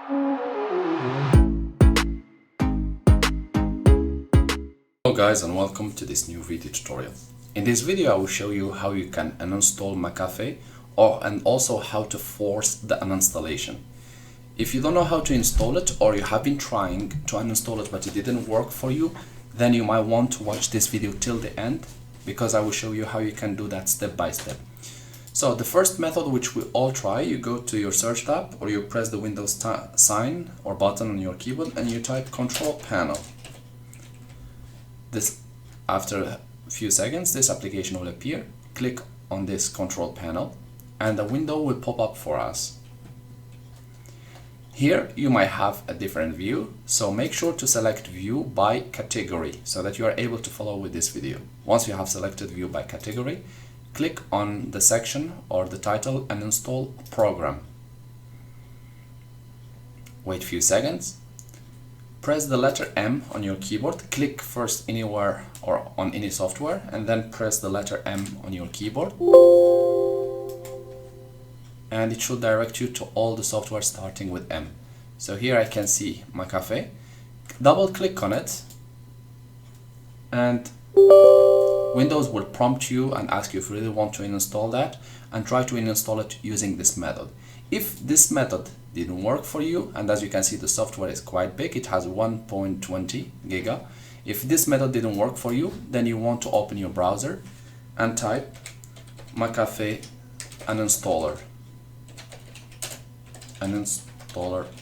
Hello guys, and welcome to this new video tutorial. In this video I will show you how you can uninstall McAfee and also how to force the uninstallation. If you don't know how to install it, or you have been trying to uninstall it but it didn't work for you, then you might want to watch this video till the end, because I will show you how you can do that step by step. So the first method, which we all try, you go to your search tab or you press the Windows sign or button on your keyboard and you type Control Panel. After a few seconds, this application will appear. Click on this Control Panel and a window will pop up for us. Here you might have a different view, so make sure to select View by Category so that you are able to follow with this video. Once you have selected View by Category, click on the section or the title Uninstall Program. Wait a few seconds. Press the letter M on your keyboard. Click first anywhere or on any software and then press the letter M on your keyboard. And it should direct you to all the software starting with M. So here I can see McAfee. Double click on it and Windows will prompt you and ask you if you really want to install that, and try to install it using this method. If this method didn't work for you, and as you can see the software is quite big, it has 1.20 giga. If this method didn't work for you, then you want to open your browser and type McAfee uninstaller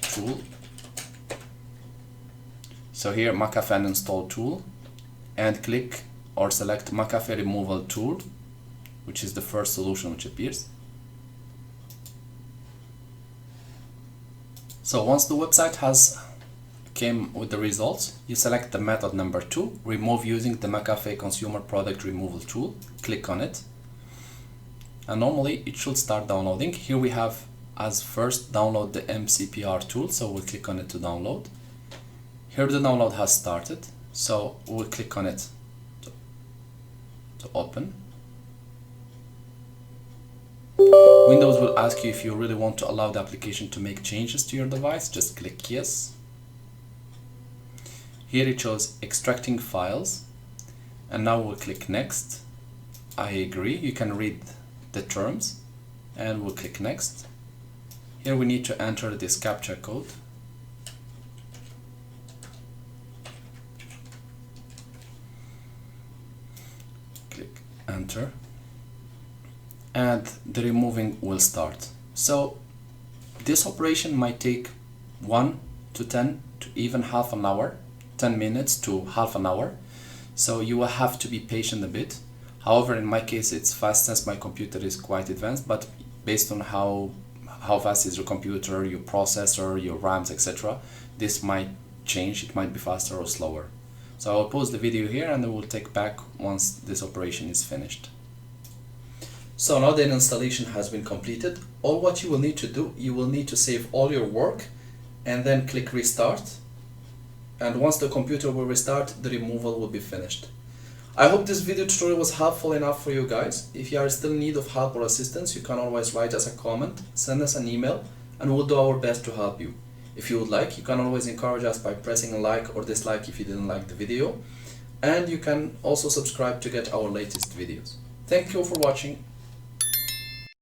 tool. So here McAfee uninstall tool, and click or select McAfee removal tool, which is the first solution which appears. So once the website came with the results, you select the method number 2, remove using the McAfee consumer product removal tool. Click on it and normally it should start downloading. Here we have as first download the MCPR tool, so we'll click on it to download. Here the download has started, so we'll click on it to open. Windows will ask you if you really want to allow the application to make changes to your device. Just click yes. Here it shows extracting files, and now we'll click next. I agree. You can read the terms and we'll click next. Here we need to enter this captcha code. Click enter and the removing will start. So this operation might take 1 to 10 to even half an hour, 10 minutes to half an hour. So you will have to be patient a bit. However, in my case it's fast since my computer is quite advanced, but based on how fast is your computer, your processor, your RAMs, etc., this might change. It might be faster or slower. So I'll pause the video here and I will take back once this operation is finished. So now the installation has been completed. All what you will need to do, you will need to save all your work and then click restart. And once the computer will restart, the removal will be finished. I hope this video tutorial was helpful enough for you guys. If you are still in need of help or assistance, you can always write us a comment, send us an email, and we'll do our best to help you. If you would like, you can always encourage us by pressing a like or dislike if you didn't like the video. And you can also subscribe to get our latest videos. Thank you for watching.